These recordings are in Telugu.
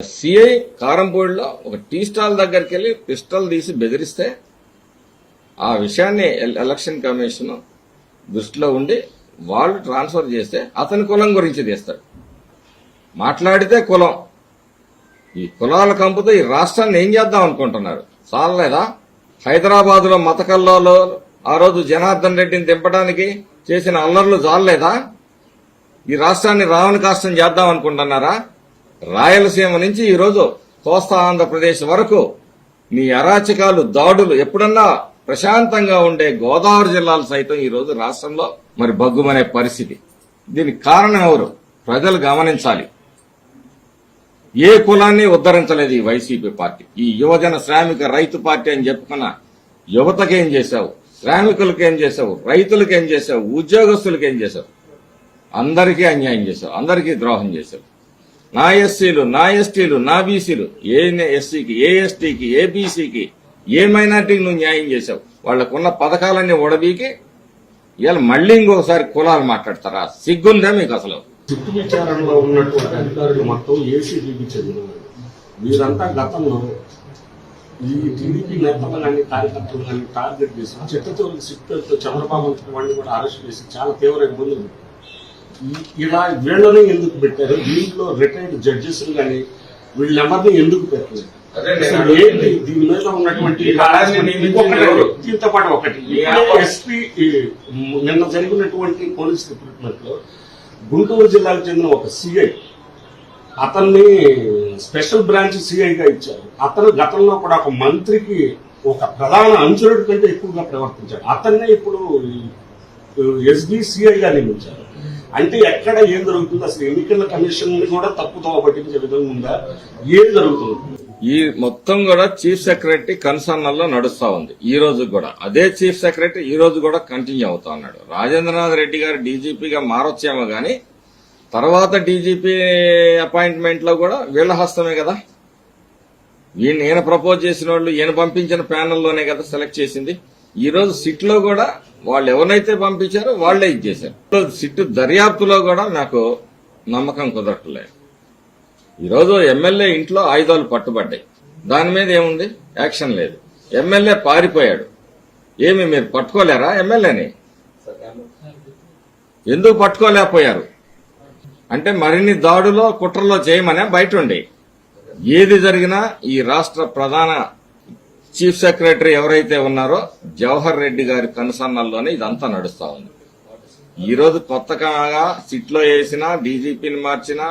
సిఐ కారంపూడిలో ఒక టీ స్టాల్ దగ్గరికి వెళ్లి పిస్టల్ తీసి బెదిరిస్తే ఆ విషయాన్ని ఎలక్షన్ కమిషన్ దృష్టిలో ఉండి వాళ్ళు ట్రాన్స్ఫర్ చేస్తే అతని కులం గురించి తీస్తాడు. మాట్లాడితే కులం, ఈ కులాల కంపుతో ఈ రాష్ట్రాన్ని ఏం చేద్దాం అనుకుంటున్నారు? చాలలేదా? హైదరాబాద్ లో మత కల్లోలో ఆ రోజు జనార్దన్ రెడ్డిని దింపడానికి చేసిన అల్లర్లు చాలలేదా? ఈ రాష్ట్రాన్ని రావణ కాష్టం చేద్దాం అనుకుంటున్నారా? రాయలసీమ నుంచి ఈరోజు కోస్తా ఆంధ్రప్రదేశ్ వరకు నీ అరాచకాలు, దాడులు ఎప్పుడన్నా ప్రశాంతంగా ఉండే గోదావరి జిల్లాలు సైతం ఈరోజు రాష్ట్రంలో మరి బగ్గుమనే పరిస్థితి. దీనికి కారణం ఎవరు? ప్రజలు గమనించాలి. ఏ కులాన్ని ఉద్ధరించలేదు ఈ వైసీపీ పార్టీ. ఈ యువజన శ్రామిక రైతు పార్టీ అని చెప్పుకున్న యువతకేం చేశావు? శ్రామికులకేం చేశావు? రైతులకేం చేశావు? ఉద్యోగస్తులకేం చేశావు? అందరికీ అన్యాయం చేశావు, అందరికీ ద్రోహం చేశావు. నా ఎస్సీలు, నా ఎస్టీలు, నా బీసీలు, ఏ ఎస్సీకి, ఏ ఎస్టీకి, ఏ బీసీకి, ఏ మైనార్టీకి నువ్వు న్యాయం చేశావు. వాళ్లకున్న పథకాలన్నీ ఒడబీకి ఇవాళ మళ్లీ ఇంకొకసారి కులాలు మాట్లాడతారా? సిగ్గుందా మీకు అసలు? చిట్టు విచారణలో ఉన్నటువంటి అధికారులు మొత్తం ఏసీబీకి చెందినవారు. వీరంతా గతంలో ఈ టీడీపీ నేతలు కానీ కార్యకర్తలు కానీ టార్గెట్ చేసి చిత్తచూరు సిట్టుతో చంద్రబాబు వాడిని కూడా అరెస్ట్ చేసి చాలా తీవ్ర ఇబ్బందులు పెట్టారు. ఇలా వీళ్ళని ఎందుకు పెట్టారు? దీంట్లో రిటైర్డ్ జడ్జెస్ కానీ వీళ్ళెవరిని ఎందుకు పెట్టలేదు? ఏంటి దీని మీద ఉన్నటువంటి దీంతో పాటు ఒకటి ఎస్పీ నిన్న జరిగినటువంటి పోలీస్ రిక్రూట్మెంట్ లో గుంటూరు జిల్లాకు చెందిన ఒక సిఐ, అతన్ని స్పెషల్ బ్రాంచ్ సిఐగా ఇచ్చారు. అతను గతంలో కూడా ఒక మంత్రికి ఒక ప్రధాన అంచురుడి కంటే ఎక్కువగా ప్రవర్తించాడు. అతన్నే ఇప్పుడు ఎస్బీ సిఐగా నియమించారు. అంటే ఎక్కడ ఏం జరుగుతుంది? అసలు ఎన్నికల కమిషన్ కూడా తప్పుతో పట్టించే విధంగా ఉందా? ఏం జరుగుతుంది? ఈ మొత్తం కూడా చీఫ్ సెక్రటరీ కన్సర్న్లో నడుస్తా ఉంది. ఈ రోజు కూడా అదే చీఫ్ సెక్రటరీ ఈ రోజు కూడా కంటిన్యూ అవుతా ఉన్నాడు. రాజేంద్రనాథ్ రెడ్డి గారు డీజీపీగా మారొచ్చేమో గాని తర్వాత డీజీపీ అపాయింట్మెంట్ లో కూడా వీళ్ల హస్తమే కదా. ఈయన ప్రపోజ్ చేసిన వాళ్ళు, ఈయన పంపించిన ప్యానెల్లోనే కదా సెలెక్ట్ చేసింది. ఈ రోజు సిట్ లో కూడా వాళ్ళు ఎవరినైతే పంపించారో వాళ్లే ఇచ్చేశారు. సిట్ దర్యాప్తులో కూడా నాకు నమ్మకం కుదరట్లేదు. ఈరోజు ఎమ్మెల్యే ఇంట్లో ఆయుధాలు పట్టుబడ్డాయి, దాని మీద ఏముంది? యాక్షన్ లేదు. ఎమ్మెల్యే పారిపోయాడు, ఏమి మీరు పట్టుకోలేరా ఎమ్మెల్యేని? ఎందుకు పట్టుకోలేకపోయారు? అంటే మరిన్ని దాడులో కుట్రలో చేయమనే బయట ఉండి ఏది జరిగినా ఈ రాష్ట్ర ప్రధాన చీఫ్ సెక్రటరీ ఎవరైతే ఉన్నారో జవహర్ రెడ్డి గారి కనుసన్నల్లోనే ఇదంతా నడుస్తా ఉంది. ఈ రోజు కొత్తగా సిట్లో వేసినా, డీజీపీని మార్చినా,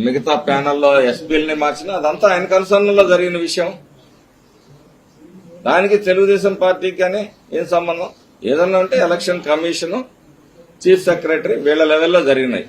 మిగతా ప్యానెల్లో ఎస్పీలని మార్చినా అదంతా ఆయన కనుసన్నల్లో జరిగిన విషయం. దానికి తెలుగుదేశం పార్టీకి కానీ ఏం సంబంధం? ఏదన్నా ఉంటే ఎలక్షన్ కమిషన్, చీఫ్ సెక్రటరీ వీళ్ల లెవెల్లో జరిగినాయి.